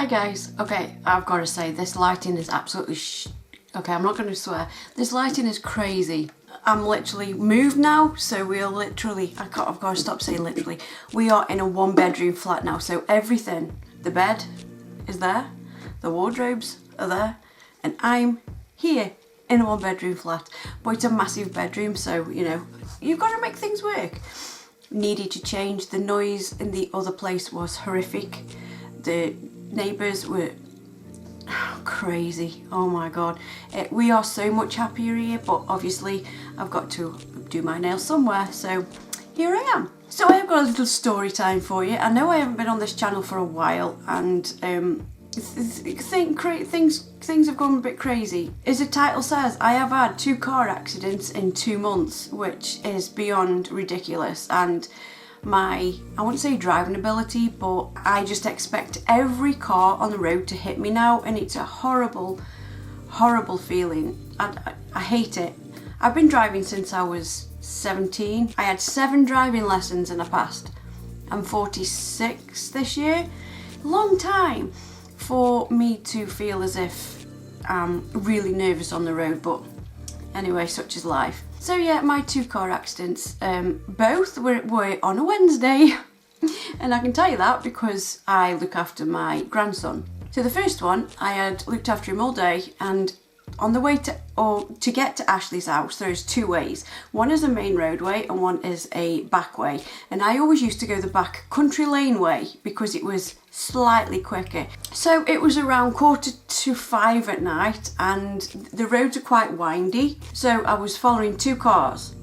Hi guys. Okay, I've got to say this lighting is absolutely okay, I'm not going to swear. This lighting is crazy. I'm literally moved now, so we are literally, I've got to stop saying literally. We are in a 1-bedroom flat now, so everything, the bed is there, the wardrobes are there, and I'm here in a 1-bedroom flat. But it's a massive bedroom, so you know, you've got to make things work. Needed to change. The noise in the other place was horrific. The neighbours were crazy. Oh my god. We are so much happier here, but obviously I've got to do my nails somewhere, so here I am. So I have got a little story time for you. I know I haven't been on this channel for a while, and things have gone a bit crazy. As the title says, I have had 2 car accidents in 2 months, which is beyond ridiculous, and my, I wouldn't say driving ability, but I just expect every car on the road to hit me now, and it's a horrible, horrible feeling. I hate it. I've been driving since I was 17. I had 7 driving lessons and I passed. I'm 46 this year. Long time for me to feel as if I'm really nervous on the road, but anyway, such is life. So yeah, my 2 car accidents, both were on a Wednesday, and I can tell you that because I look after my grandson. So the first one, I had looked after him all day, and on the way to get to Ashley's house, there's 2 ways. One is a main roadway and one is a back way. And I always used to go the back country lane way because it was slightly quicker. So it was around 4:45 at night, and the roads are quite windy. So I was following 2 cars,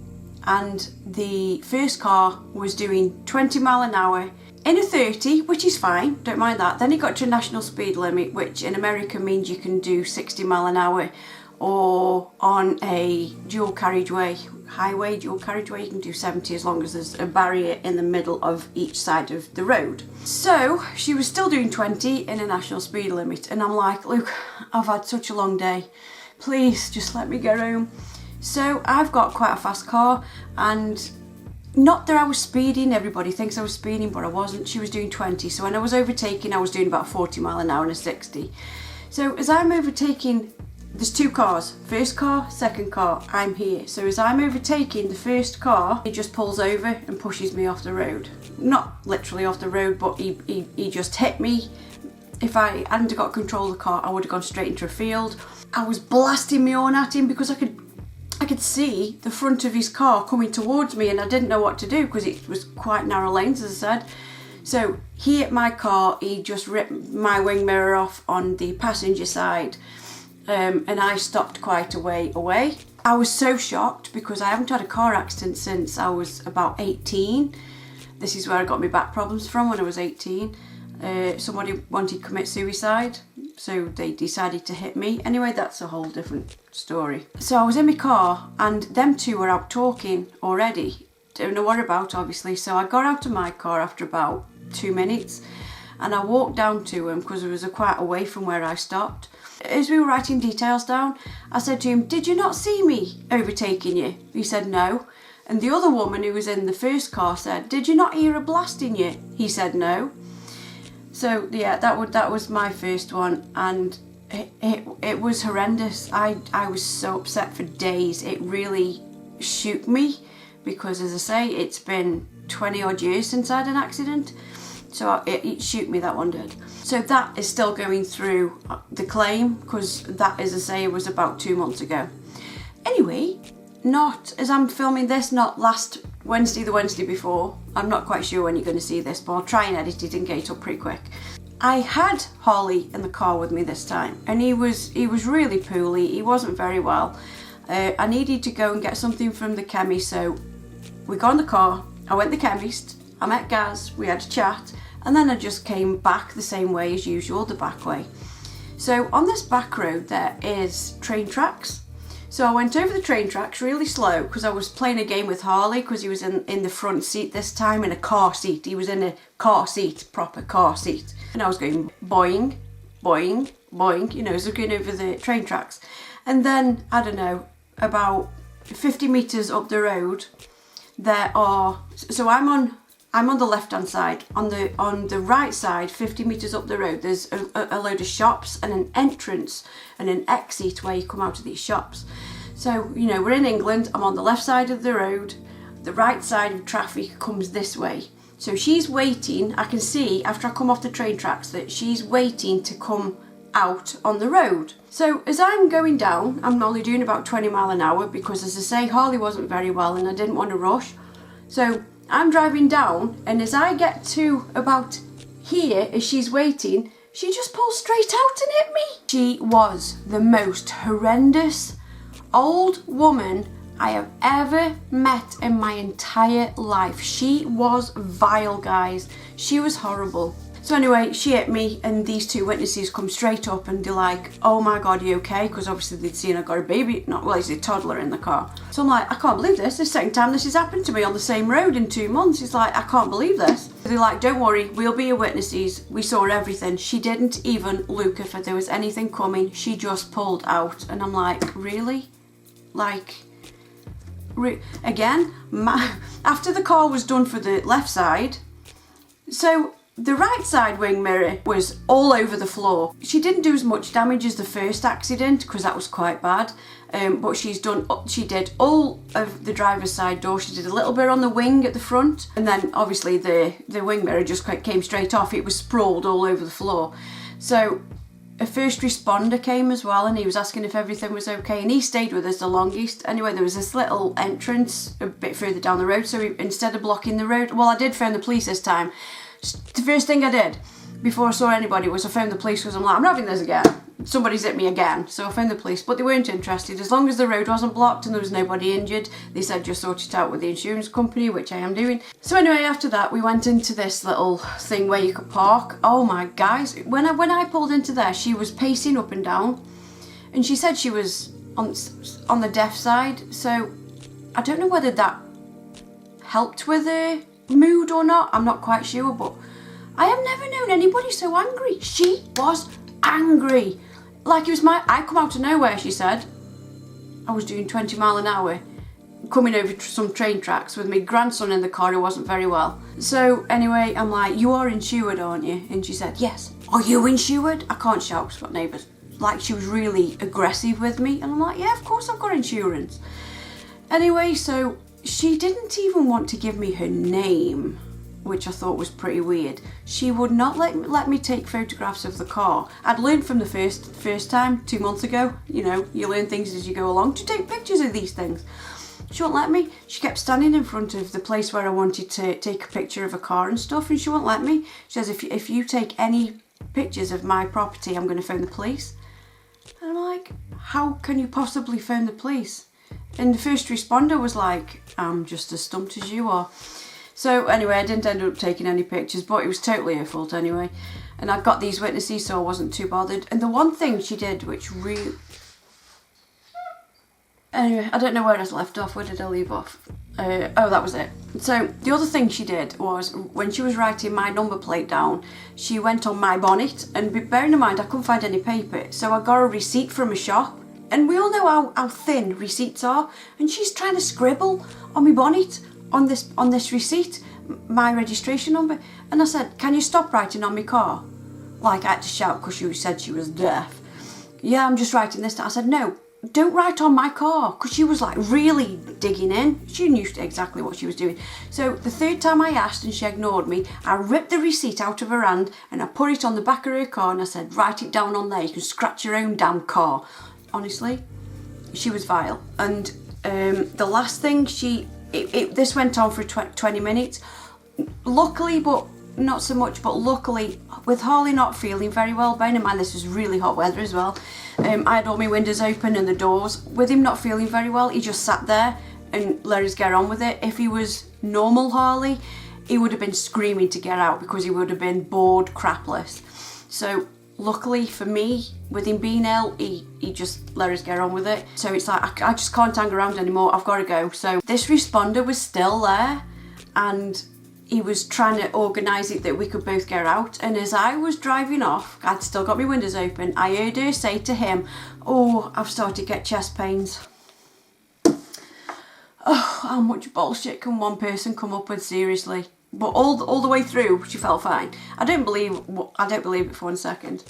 and the first car was doing 20 mile an hour in a 30, which is fine, don't mind that. Then it got to a national speed limit, which in America means you can do 60 mile an hour, or on a dual carriageway, highway, dual carriageway, you can do 70 as long as there's a barrier in the middle of each side of the road. So she was still doing 20 in a national speed limit, and I'm like, look, I've had such a long day. Please just let me get home. So I've got quite a fast car, and not that I was speeding, everybody thinks I was speeding, but I wasn't. She was doing 20, so when I was overtaking, I was doing about 40 mile an hour and a 60. So as I'm overtaking, there's 2 cars, first car, second car, I'm here. So as I'm overtaking the first car, he just pulls over and pushes me off the road. Not literally off the road, but he just hit me. If I hadn't got control of the car, I would have gone straight into a field. I was blasting my horn at him because I could see the front of his car coming towards me, and I didn't know what to do because it was quite narrow lanes, as I said. So he hit my car, he just ripped my wing mirror off on the passenger side, and I stopped quite a way away. I was so shocked because I haven't had a car accident since I was about 18. This is where I got my back problems from, when I was 18. Somebody wanted to commit suicide, so they decided to hit me. Anyway, that's a whole different story. So I was in my car, and them 2 were out talking already. Don't know what about, obviously. So I got out of my car after about 2 minutes, and I walked down to him because it was quite away from where I stopped. As we were writing details down, I said to him, "Did you not see me overtaking you?" He said no. And the other woman who was in the first car said, "Did you not hear a blast in you?" He said no. So yeah, that was my first one, and it was horrendous. I was so upset for days. It really shook me because, as I say, it's been 20 odd years since I had an accident. So it shook me, that one did. So that is still going through the claim, because that, as I say, was about 2 months ago. Anyway, not, as I'm filming this, not last Wednesday, the Wednesday before. I'm not quite sure when you're going to see this, but I'll try and edit it and get it up pretty quick. I had Holly in the car with me this time, and he was really poorly. He wasn't very well. I needed to go and get something from the chemist, so we got in the car. I went to the chemist. I met Gaz. We had a chat, and then I just came back the same way as usual, the back way. So on this back road there is train tracks. So I went over the train tracks really slow because I was playing a game with Harley, because he was in the front seat this time, in a car seat. He was in a car seat, proper car seat. And I was going boing, boing, boing, you know, as I was going over the train tracks. And then, I don't know, about 50 metres up the road, there are, so I'm on I'm on the left-hand side. On the right side, 50 metres up the road, there's a load of shops and an entrance and an exit where you come out of these shops. So, you know, we're in England, I'm on the left side of the road, the right side of traffic comes this way. So she's waiting, I can see after I come off the train tracks that she's waiting to come out on the road. So as I'm going down, I'm only doing about 20 mile an hour because, as I say, Harley wasn't very well and I didn't want to rush. So I'm driving down, and as I get to about here, as she's waiting, she just pulls straight out and hit me. She was the most horrendous old woman I have ever met in my entire life. She was vile, guys. She was horrible. So anyway, she hit me, and these two witnesses come straight up and they're like, oh my God, you okay? Because obviously they'd seen I got a baby, it's a toddler in the car. So I'm like, I can't believe this. The second time this has happened to me on the same road in 2 months. It's like, I can't believe this. They're like, don't worry, we'll be your witnesses. We saw everything. She didn't even look if there was anything coming. She just pulled out. And I'm like, really? Like, again, after the car was done for the left side, so the right side wing mirror was all over the floor. She didn't do as much damage as the first accident because that was quite bad, but she did all of the driver's side door. She did a little bit on the wing at the front, and then obviously the wing mirror just came straight off. It was sprawled all over the floor. So a first responder came as well, and he was asking if everything was okay, and he stayed with us the longest. Anyway, there was this little entrance a bit further down the road, so instead of blocking the road, well, I did phone the police this time. The first thing I did before I saw anybody was I phoned the police because I'm like, I'm not having this again. Somebody's hit me again. So I phoned the police, but they weren't interested. As long as the road wasn't blocked and there was nobody injured, they said just sort it out with the insurance company, which I am doing. So anyway, after that, we went into this little thing where you could park. Oh my guys, when I pulled into there, she was pacing up and down, and she said she was on the deaf side. So I don't know whether that helped with her mood or not. I'm not quite sure, but I have never known anybody so angry. She was angry. Like it was I come out of nowhere, she said. I was doing 20 mile an hour coming over some train tracks with my grandson in the car who wasn't very well. So anyway, I'm like, you are insured, aren't you? And she said, yes. Are you insured? I can't shout because I've got neighbours. Like, she was really aggressive with me, and I'm like, yeah, of course I've got insurance. Anyway, so she didn't even want to give me her name, which I thought was pretty weird. She would not let me take photographs of the car. I'd learned from the first time 2 months ago. You know, you learn things as you go along, to take pictures of these things. She won't let me. She kept standing in front of the place where I wanted to take a picture of a car and stuff, and she won't let me. She says, if you take any pictures of my property, I'm going to phone the police. And I'm like, how can you possibly phone the police? And the first responder was like, I'm just as stumped as you are. So anyway, I didn't end up taking any pictures, but it was totally her fault anyway. And I got these witnesses, so I wasn't too bothered. And the one thing she did, which really... Anyway, I don't know where I left off. Where did I leave off? Oh, that was it. So the other thing she did was, when she was writing my number plate down, she went on my bonnet, and bearing in mind I couldn't find any paper, so I got a receipt from a shop. And we all know how thin receipts are, and she's trying to scribble on my bonnet on this receipt, my registration number. And I said, can you stop writing on my car? Like, I had to shout because she said she was deaf. Yeah, I'm just writing this down. I said, no, don't write on my car, because she was like really digging in. She knew exactly what she was doing. So the third time I asked and she ignored me, I ripped the receipt out of her hand and I put it on the back of her car, and I said, write it down on there, you can scratch your own damn car. Honestly, she was vile. And the last thing this went on for 20 minutes. Luckily, but not so much, but luckily, with Harley not feeling very well, bearing in mind this was really hot weather as well, I had all my windows open and the doors. With him not feeling very well, he just sat there and let us get on with it. If he was normal Harley, he would have been screaming to get out because he would have been bored crapless. So luckily for me, with him being ill, he just let us get on with it. So it's like, I just can't hang around anymore, I've got to go. So this responder was still there, and he was trying to organise it that we could both get out. And as I was driving off, I'd still got my windows open, I heard her say to him, oh, I've started to get chest pains. Oh, how much bullshit can one person come up with, seriously? But all the way through, she felt fine. I don't believe it for 1 second.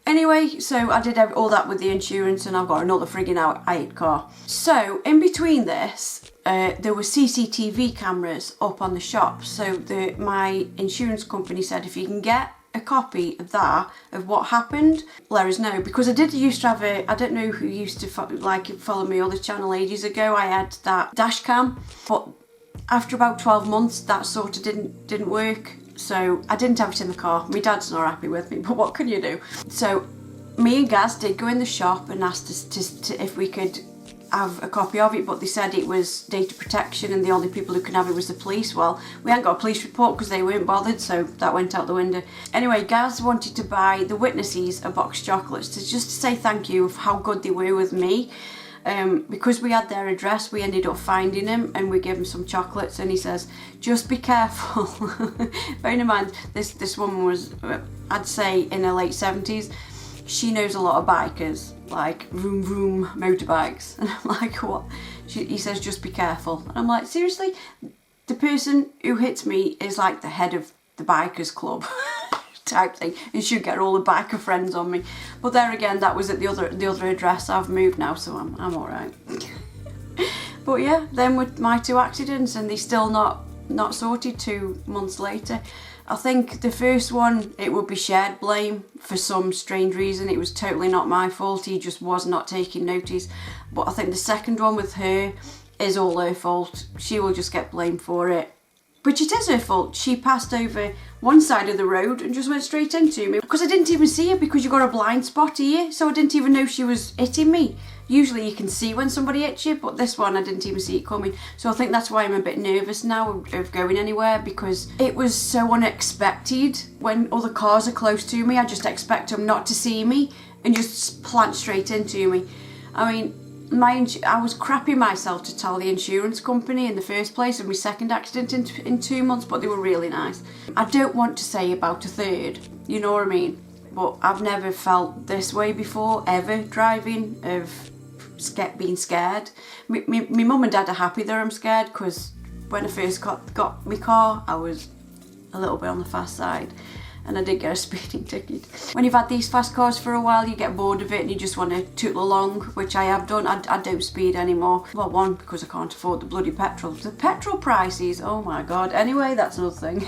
Anyway, so I did all that with the insurance, and I've got another frigging out car. So in between this, there were CCTV cameras up on the shop. So my insurance company said, if you can get a copy of that, of what happened, let us know. Because I did used to have I don't know who used to follow me on the channel ages ago, I had that dash cam, but after about 12 months that sort of didn't work, so I didn't have it in the car. My dad's not happy with me, but what can you do? So me and Gaz did go in the shop and asked us to if we could have a copy of it, but they said it was data protection and the only people who can have it was the police. Well, we hadn't got a police report because they weren't bothered, so that went out the window. Anyway, Gaz wanted to buy the witnesses a box of chocolates just to say thank you of how good they were with me. Because we had their address, we ended up finding him and we gave him some chocolates, and he says, just be careful. Bearing in mind, this woman was, I'd say, in her late 70s. She knows a lot of bikers, like vroom vroom motorbikes. And I'm like, what? He says, just be careful. And I'm like, seriously? The person who hits me is like the head of the bikers club. Type thing, and she'd get all the biker friends on me. But there again, that was at the other address. I've moved now, so I'm all right. But yeah, then with my 2 accidents, and they still not sorted 2 months later. I think the first one, it would be shared blame for some strange reason. It was totally not my fault. He just was not taking notice. But I think the second one with her is all her fault. She will just get blamed for it. Which it is her fault. She passed over one side of the road and just went straight into me. Because I didn't even see her, because you got a blind spot here. So I didn't even know she was hitting me. Usually you can see when somebody hits you, but this one I didn't even see it coming. So I think that's why I'm a bit nervous now of going anywhere, because it was so unexpected. When other cars are close to me, I just expect them not to see me and just plant straight into me. I mean, I was crapping myself to tell the insurance company in the first place of my second accident in 2 months, but they were really nice. I don't want to say about a third, you know what I mean? But I've never felt this way before, ever, driving, of being scared. My mum and dad are happy that I'm scared, because when I first got my car, I was a little bit on the fast side. And I did get a speeding ticket. When you've had these fast cars for a while, you get bored of it and you just want to tootle along, which I have done. I don't speed anymore. Well, one, because I can't afford the bloody petrol. The petrol prices, oh my God. Anyway, that's another thing.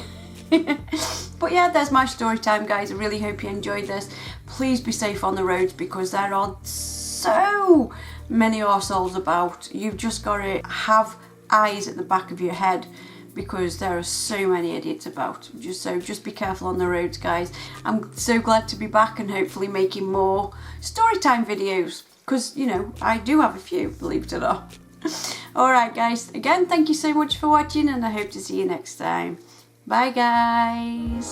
But yeah, there's my story time, guys. I really hope you enjoyed this. Please be safe on the roads, because there are so many arseholes about. You've just got to have eyes at the back of your head, because there are so many idiots about. Just be careful on the roads, guys. I'm so glad to be back and hopefully making more storytime videos, because, you know, I do have a few, believe it or not. Alright guys, again, thank you so much for watching, and I hope to see you next time. Bye guys.